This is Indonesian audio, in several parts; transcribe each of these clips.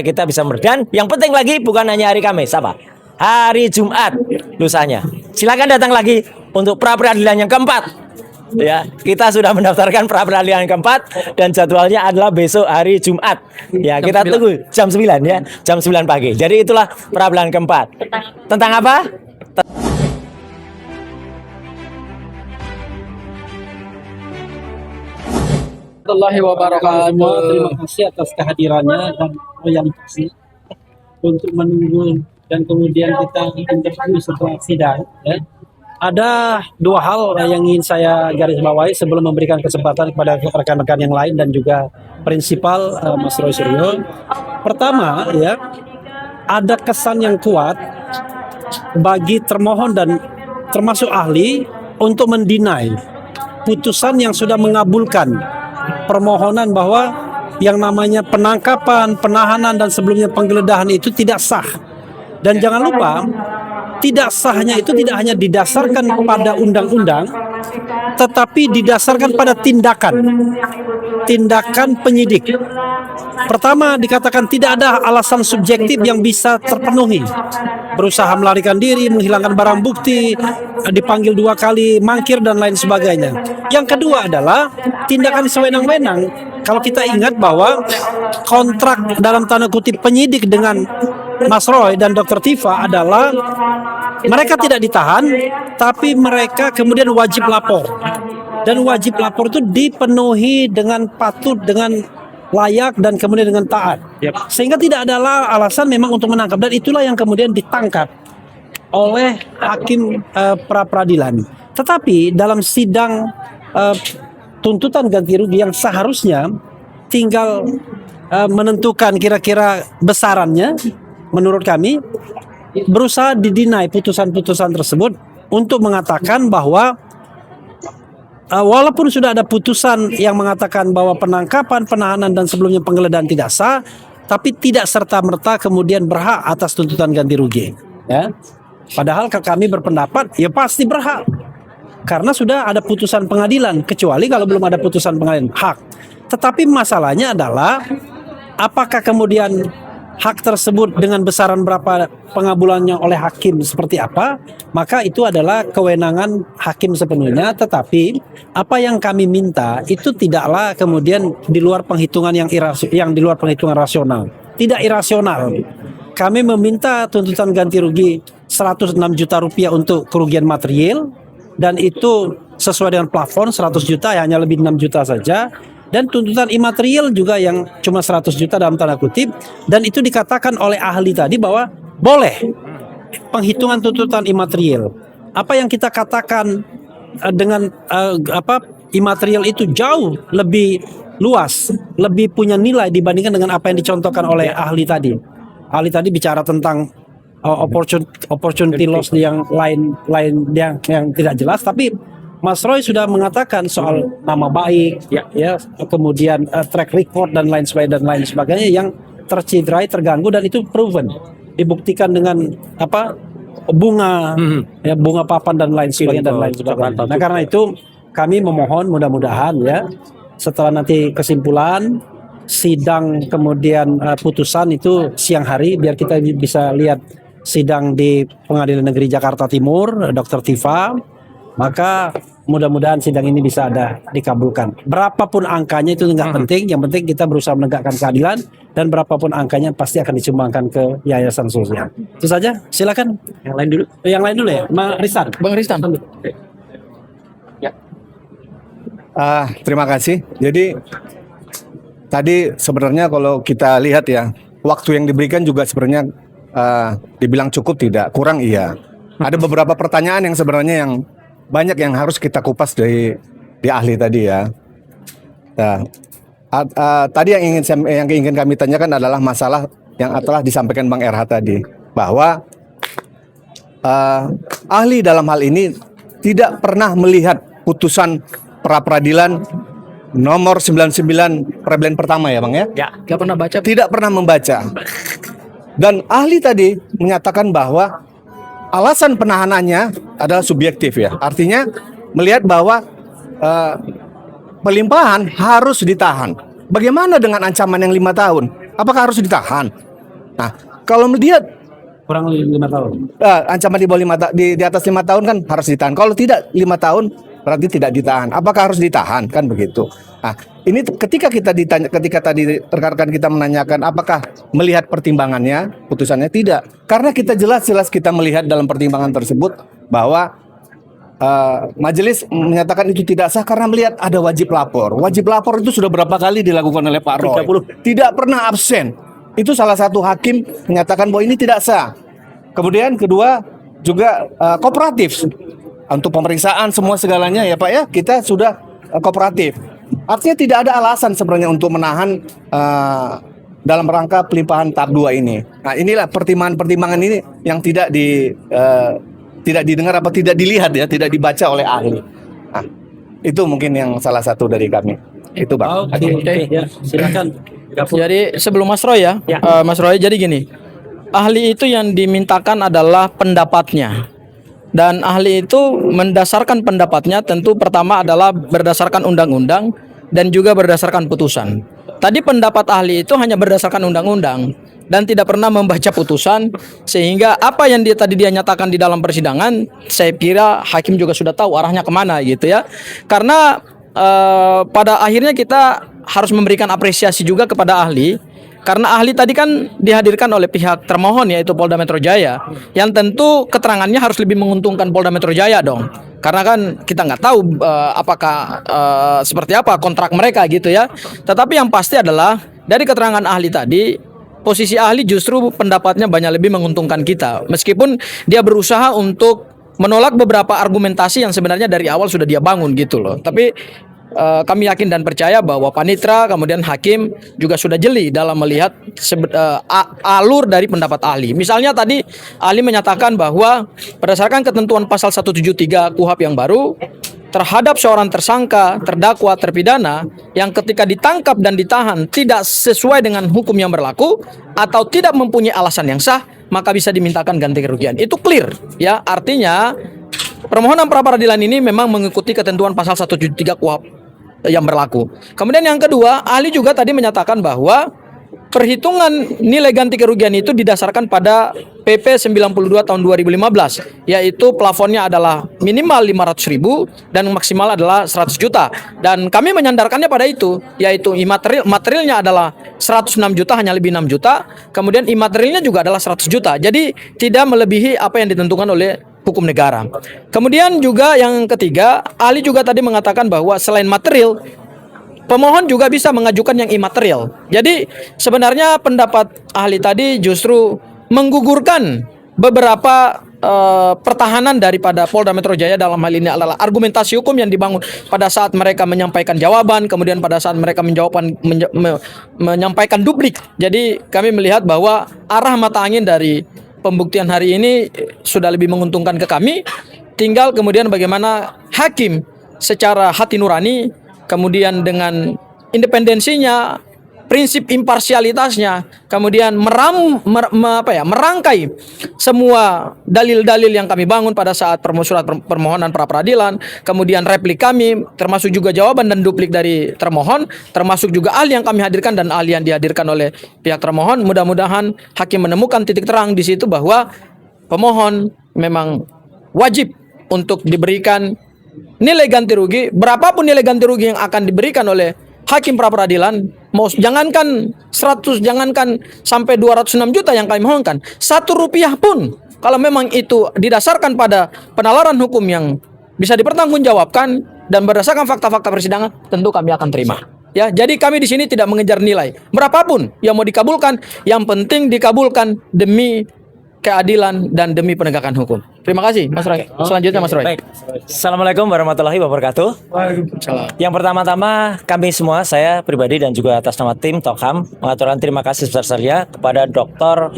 kita bisa dan yang penting lagi bukan hanya hari Kamis, apa? Hari Jumat lusanya. Silakan datang lagi untuk pra peradilan yang keempat. Ya, kita sudah mendaftarkan pra peradilan yang keempat dan jadwalnya adalah besok hari Jumat. Ya, kita tunggu jam 9 ya, jam 9 pagi. Jadi itulah pra peradilan keempat. Tentang apa? Warahmatullahi wabarakatuh. Terima kasih atas kehadirannya dan loyalitasnya untuk menunggu dan kemudian kita interview setelah sidang. Ya. Ada dua hal yang ingin saya garis bawahi sebelum memberikan kesempatan kepada rekan-rekan yang lain dan juga prinsipal Mas Roy Suryo. Pertama, ya, ada kesan yang kuat bagi termohon dan termasuk ahli untuk mendinai putusan yang sudah mengabulkan permohonan bahwa yang namanya penangkapan, penahanan dan sebelumnya penggeledahan itu tidak sah. Dan jangan lupa, tidak sahnya itu tidak hanya didasarkan pada undang-undang, tetapi didasarkan pada tindakan penyidik. Pertama, dikatakan tidak ada alasan subjektif yang bisa terpenuhi. Berusaha melarikan diri, menghilangkan barang bukti, dipanggil 2 kali, mangkir dan lain sebagainya. Yang kedua adalah tindakan sewenang-wenang. Kalau kita ingat bahwa kontrak dalam tanda kutip penyidik dengan Mas Roy dan Dr. Tifa adalah mereka tidak ditahan, tapi mereka kemudian wajib lapor. Dan wajib lapor itu dipenuhi dengan patut, dengan layak, dan kemudian dengan taat. Sehingga tidak ada alasan memang untuk menangkap. Dan itulah yang kemudian ditangkap oleh hakim pra peradilan. Tetapi dalam sidang tuntutan ganti rugi yang seharusnya tinggal menentukan kira-kira besarannya, menurut kami berusaha didinai putusan-putusan tersebut untuk mengatakan bahwa walaupun sudah ada putusan yang mengatakan bahwa penangkapan, penahanan dan sebelumnya penggeledahan tidak sah, tapi tidak serta-merta kemudian berhak atas tuntutan ganti rugi. Ya. Padahal kami berpendapat ya pasti berhak. Karena sudah ada putusan pengadilan, kecuali kalau belum ada putusan pengadilan hak. Tetapi masalahnya adalah apakah kemudian hak tersebut dengan besaran berapa pengabulannya oleh hakim seperti apa, maka itu adalah kewenangan hakim sepenuhnya. Tetapi apa yang kami minta itu tidaklah kemudian di luar penghitungan yang di luar penghitungan rasional, tidak irasional. Kami meminta tuntutan ganti rugi 106 juta rupiah untuk kerugian material, dan itu sesuai dengan plafon 100 juta, ya, hanya lebih 6 juta saja. Dan tuntutan imaterial juga yang cuma 100 juta dalam tanda kutip. Dan itu dikatakan oleh ahli tadi bahwa boleh penghitungan tuntutan imaterial. Apa yang kita katakan dengan imaterial itu jauh lebih luas, lebih punya nilai dibandingkan dengan apa yang dicontohkan oleh ahli tadi. Ahli tadi bicara tentang opportunity loss yang lain yang tidak jelas, tapi Mas Roy sudah mengatakan soal nama baik, ya kemudian track record dan lain sebagainya yang tercederai, terganggu, dan itu proven, dibuktikan dengan bunga, ya, bunga papan dan lain sebagainya. Nah, karena itu kami memohon mudah-mudahan ya setelah nanti kesimpulan sidang kemudian putusan itu siang hari, biar kita bisa lihat sidang di Pengadilan Negeri Jakarta Timur, Dr. Tifa, maka mudah-mudahan sidang ini bisa dikabulkan. Berapapun angkanya itu nggak penting, yang penting kita berusaha menegakkan keadilan, dan berapapun angkanya pasti akan disumbangkan ke yayasan sosial. Itu saja, silakan. Yang lain dulu ya, Bang Ristan. Ya. Terima kasih. Jadi tadi sebenarnya kalau kita lihat ya, waktu yang diberikan juga sebenarnya dibilang cukup tidak, kurang iya. Ada beberapa pertanyaan yang sebenarnya yang banyak yang harus kita kupas dari ahli tadi ya. Nah, tadi yang ingin kami tanyakan adalah masalah yang telah disampaikan Bang RH tadi, bahwa ahli dalam hal ini tidak pernah melihat putusan pra peradilan nomor 99 peradilan pertama ya Bang ya? Ya, nggak pernah baca. Tidak pernah membaca. Dan ahli tadi menyatakan bahwa alasan penahanannya adalah subjektif ya. Artinya melihat bahwa pelimpahan harus ditahan. Bagaimana dengan ancaman yang 5 tahun? Apakah harus ditahan? Nah, kalau melihat Kurang 5 tahun. ancaman di bawah di atas 5 tahun kan harus ditahan. Kalau tidak 5 tahun berarti tidak ditahan. Apakah harus ditahan kan begitu? Nah, ini ketika kita ditanya, ketika tadi rekan-rekan kita menanyakan apakah melihat pertimbangannya, putusannya tidak. Karena kita jelas-jelas kita melihat dalam pertimbangan tersebut bahwa majelis menyatakan itu tidak sah karena melihat ada wajib lapor. Wajib lapor itu sudah berapa kali dilakukan oleh Pak Roy. 30. Tidak pernah absen. Itu salah satu hakim menyatakan bahwa ini tidak sah. Kemudian kedua juga kooperatif untuk pemeriksaan semua segalanya ya Pak ya, kita sudah kooperatif. Artinya tidak ada alasan sebenarnya untuk menahan dalam rangka pelimpahan tahap 2 ini. Nah, inilah pertimbangan-pertimbangan ini yang tidak didengar apa tidak dilihat ya, tidak dibaca oleh ahli. Nah, itu mungkin yang salah satu dari kami. Itu Bang. Oke, ya, silakan. Jadi sebelum Mas Roy ya, Mas Roy, jadi gini, ahli itu yang dimintakan adalah pendapatnya. Dan ahli itu mendasarkan pendapatnya tentu pertama adalah berdasarkan undang-undang dan juga berdasarkan putusan. Tadi pendapat ahli itu hanya berdasarkan undang-undang dan tidak pernah membaca putusan, sehingga apa yang tadi dia nyatakan di dalam persidangan, saya kira hakim juga sudah tahu arahnya kemana gitu ya. Karena pada akhirnya kita harus memberikan apresiasi juga kepada ahli, karena ahli tadi kan dihadirkan oleh pihak termohon yaitu Polda Metro Jaya, yang tentu keterangannya harus lebih menguntungkan Polda Metro Jaya dong, karena kan kita nggak tahu apakah seperti apa kontrak mereka gitu ya. Tetapi yang pasti adalah dari keterangan ahli tadi, posisi ahli justru pendapatnya banyak lebih menguntungkan kita, meskipun dia berusaha untuk menolak beberapa argumentasi yang sebenarnya dari awal sudah dia bangun gitu loh. Tapi kami yakin dan percaya bahwa panitra kemudian hakim juga sudah jeli dalam melihat alur dari pendapat ahli. Misalnya tadi ahli menyatakan bahwa berdasarkan ketentuan pasal 173 KUHP yang baru, terhadap seorang tersangka, terdakwa, terpidana yang ketika ditangkap dan ditahan tidak sesuai dengan hukum yang berlaku atau tidak mempunyai alasan yang sah, maka bisa dimintakan ganti kerugian. Itu clear ya, artinya permohonan pra peradilan ini memang mengikuti ketentuan pasal 173 KUHP yang berlaku. Kemudian yang kedua, ahli juga tadi menyatakan bahwa perhitungan nilai ganti kerugian itu didasarkan pada PP 92 tahun 2015, yaitu plafonnya adalah minimal 500.000 dan maksimal adalah 100 juta. Dan kami menyandarkannya pada itu, yaitu materialnya adalah 106 juta, hanya lebih 6 juta. Kemudian imaterialnya juga adalah 100 juta. Jadi tidak melebihi apa yang ditentukan oleh hukum negara. Kemudian juga yang ketiga, ahli juga tadi mengatakan bahwa selain material, pemohon juga bisa mengajukan yang imaterial. Jadi sebenarnya pendapat ahli tadi justru menggugurkan beberapa pertahanan daripada Polda Metro Jaya. Dalam hal ini adalah argumentasi hukum yang dibangun pada saat mereka menyampaikan jawaban, kemudian pada saat mereka menyampaikan duplik. Jadi kami melihat bahwa arah mata angin dari pembuktian hari ini sudah lebih menguntungkan ke kami. Tinggal kemudian bagaimana hakim secara hati nurani, kemudian dengan independensinya, prinsip imparsialitasnya, kemudian merangkai semua dalil-dalil yang kami bangun pada saat surat permohonan pra peradilan, kemudian replik kami, termasuk juga jawaban dan duplik dari termohon, termasuk juga ahli yang kami hadirkan dan ahli yang dihadirkan oleh pihak termohon. Mudah-mudahan hakim menemukan titik terang di situ bahwa pemohon memang wajib untuk diberikan nilai ganti rugi, berapapun nilai ganti rugi yang akan diberikan oleh hakim pra peradilan, mau jangankan 100, jangankan sampai 206 juta yang kami mohonkan, 1 rupiah pun kalau memang itu didasarkan pada penalaran hukum yang bisa dipertanggungjawabkan dan berdasarkan fakta-fakta persidangan, tentu kami akan terima. Ya, jadi kami di sini tidak mengejar nilai berapapun yang mau dikabulkan, yang penting dikabulkan demi keadilan dan demi penegakan hukum. Terima kasih, Mas Roy. Selanjutnya, Mas Roy. Baik. Assalamualaikum warahmatullahi wabarakatuh. Waalaikumsalam. Yang pertama-tama kami semua, saya pribadi dan juga atas nama tim Tokham mengaturkan terima kasih sebesar-besarnya kepada Dr.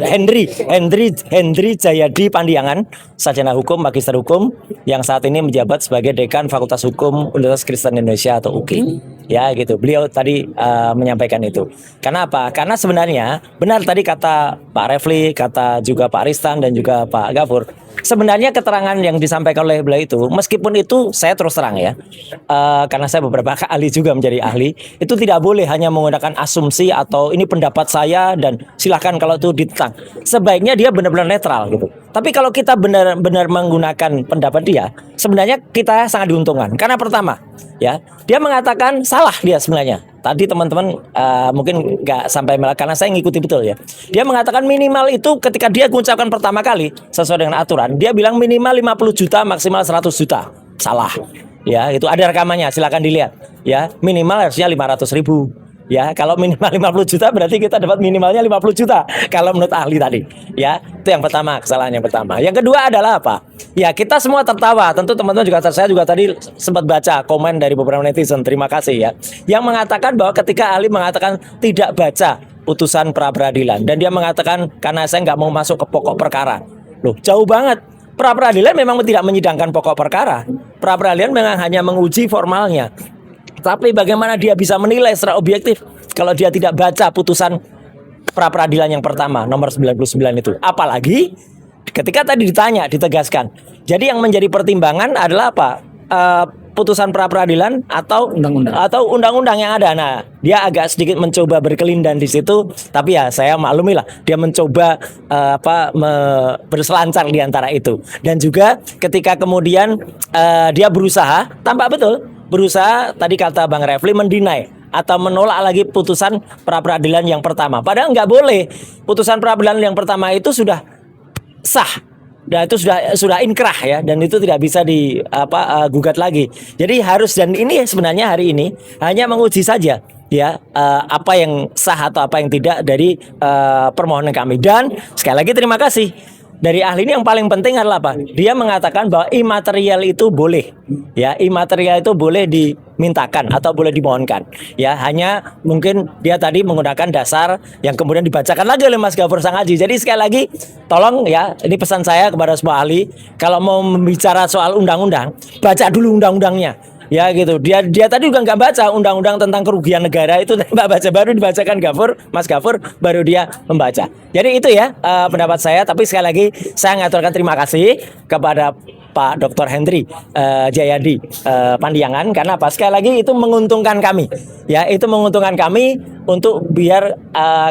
Hendri Jayadi Pandiangan, sarjana hukum, magister hukum, yang saat ini menjabat sebagai Dekan Fakultas Hukum Universitas Kristen Indonesia atau UKI. Ya gitu, beliau tadi menyampaikan itu. Karena apa? Karena sebenarnya benar tadi kata Pak Refli, kata juga Pak Aristan dan juga Pak Gafur, sebenarnya keterangan yang disampaikan oleh beliau itu, meskipun itu saya terus terang ya, karena saya beberapa kali juga menjadi ahli, itu tidak boleh hanya menggunakan asumsi atau ini pendapat saya dan silahkan kalau itu ditentang. Sebaiknya dia benar-benar netral gitu. Tapi kalau kita benar-benar menggunakan pendapat dia, sebenarnya kita sangat diuntungkan. Karena pertama, ya dia mengatakan salah dia sebenarnya. Tadi teman-teman mungkin nggak sampai karena saya ngikuti betul ya. Dia mengatakan minimal itu ketika dia mengucapkan pertama kali sesuai dengan aturan, dia bilang minimal 50 juta, maksimal 100 juta. Salah. Ya, itu ada rekamannya, silakan dilihat. Ya, minimal harusnya 500.000. Ya, kalau minimal 50 juta berarti kita dapat minimalnya 50 juta kalau menurut ahli tadi. Ya, itu yang pertama, kesalahan yang pertama. Yang kedua adalah apa? Ya, kita semua tertawa. Tentu teman-teman juga, saya juga tadi sempat baca komen dari beberapa netizen. Terima kasih ya. Yang mengatakan bahwa ketika ahli mengatakan tidak baca putusan pra peradilan dan dia mengatakan karena saya nggak mau masuk ke pokok perkara. Loh, jauh banget. Pra peradilan memang tidak menyidangkan pokok perkara. Pra peradilan memang hanya menguji formalnya. Tapi bagaimana dia bisa menilai secara objektif kalau dia tidak baca putusan pra peradilan yang pertama nomor 99 itu. Apalagi ketika tadi ditanya, ditegaskan. Jadi yang menjadi pertimbangan adalah apa? Putusan pra peradilan atau undang-undang yang ada. Nah, dia agak sedikit mencoba berkelindan di situ, tapi ya saya maklumilah dia mencoba berselancar di antara itu. Dan juga ketika kemudian dia berusaha, tampak berusaha tadi kata Bang Refli mendinai atau menolak lagi putusan pra peradilan yang pertama. Padahal nggak boleh. Putusan pra peradilan yang pertama itu sudah sah. Dan itu sudah inkrah ya, dan itu tidak bisa gugat lagi. Jadi harus, dan ini sebenarnya hari ini hanya menguji saja ya apa yang sah atau apa yang tidak dari permohonan kami. Dan sekali lagi terima kasih. Dari ahli ini yang paling penting adalah apa? Dia mengatakan bahwa imaterial itu boleh. Ya, imaterial itu boleh dimintakan atau boleh dimohonkan. Ya, hanya mungkin dia tadi menggunakan dasar yang kemudian dibacakan lagi oleh Mas Gafur Sangaji. Jadi sekali lagi tolong ya, ini pesan saya kepada semua ahli, kalau mau membicara soal undang-undang, baca dulu undang-undangnya. Ya gitu, dia tadi juga nggak baca undang-undang tentang kerugian negara itu, nggak baca, baru dibacakan Mas Gafur, baru dia membaca. Jadi itu ya pendapat saya. Tapi sekali lagi saya ngaturkan terima kasih kepada Pak Dr. Hendri Jayadi Pandiangan, karena apa? Sekali lagi itu menguntungkan kami. Ya, itu menguntungkan kami untuk biar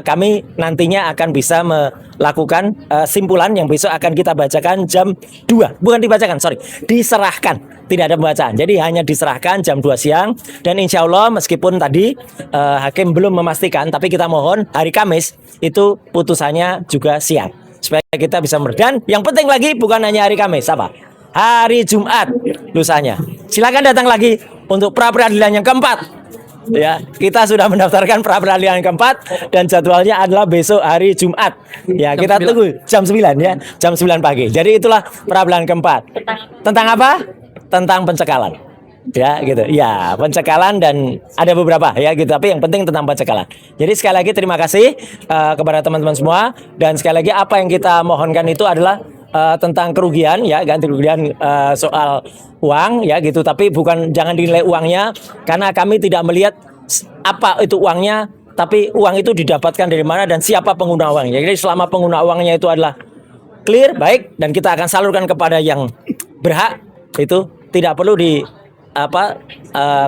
kami nantinya akan bisa melakukan simpulan yang besok akan kita bacakan jam 2. Bukan dibacakan, diserahkan. Tidak ada pembacaan. Jadi hanya diserahkan jam 2 siang. Dan insya Allah meskipun tadi hakim belum memastikan, tapi kita mohon hari Kamis itu putusannya juga siang. Supaya kita bisa dan yang penting lagi bukan hanya hari Kamis, hari Jumat lusanya. Silakan datang lagi untuk pra peradilan yang keempat. Ya, kita sudah mendaftarkan pra peradilan yang keempat dan jadwalnya adalah besok hari Jumat. Ya, kita tunggu jam 9 ya, jam 9 pagi. Jadi itulah pra peradilan keempat. Tentang apa? Tentang pencekalan. Ya, gitu. Ya, pencekalan dan ada beberapa ya gitu, tapi yang penting tentang pencekalan. Jadi sekali lagi terima kasih kepada teman-teman semua, dan sekali lagi apa yang kita mohonkan itu adalah tentang kerugian ya, ganti kerugian soal uang ya gitu, tapi jangan dinilai uangnya karena kami tidak melihat apa itu uangnya, tapi uang itu didapatkan dari mana dan siapa pengguna uangnya. Jadi selama pengguna uangnya itu adalah clear, baik, dan kita akan salurkan kepada yang berhak, itu tidak perlu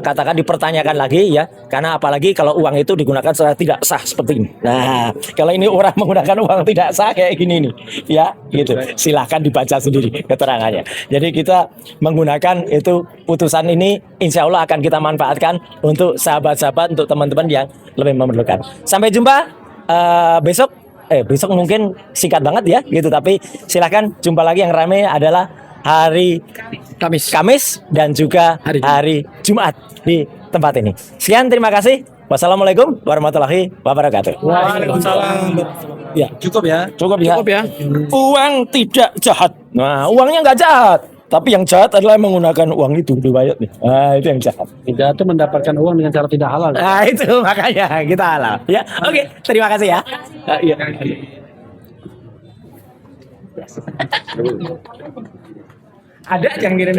katakan dipertanyakan lagi ya, karena apalagi kalau uang itu digunakan secara tidak sah seperti ini. Nah, kalau ini orang menggunakan uang tidak sah kayak gini nih ya gitu, silahkan dibaca sendiri keterangannya. Jadi kita menggunakan itu putusan ini, insya Allah akan kita manfaatkan untuk sahabat-sahabat, untuk teman-teman yang lebih memerlukan. Sampai jumpa besok mungkin singkat banget ya gitu, tapi silahkan jumpa lagi. Yang ramai adalah hari Kamis dan juga hari Jumat di tempat ini. Sekian, terima kasih. Wassalamualaikum warahmatullahi wabarakatuh. Waalaikumsalam. Ya, cukup ya. Uang tidak jahat. Nah, uangnya nggak jahat, tapi yang jahat adalah menggunakan uang itu, riwayat nih. Nah, itu yang jahat. Tidak, itu mendapatkan uang dengan cara tidak halal. Nah, itu makanya kita halal. Ya, oke. Terima kasih ya. Iya. Ada yang ngirim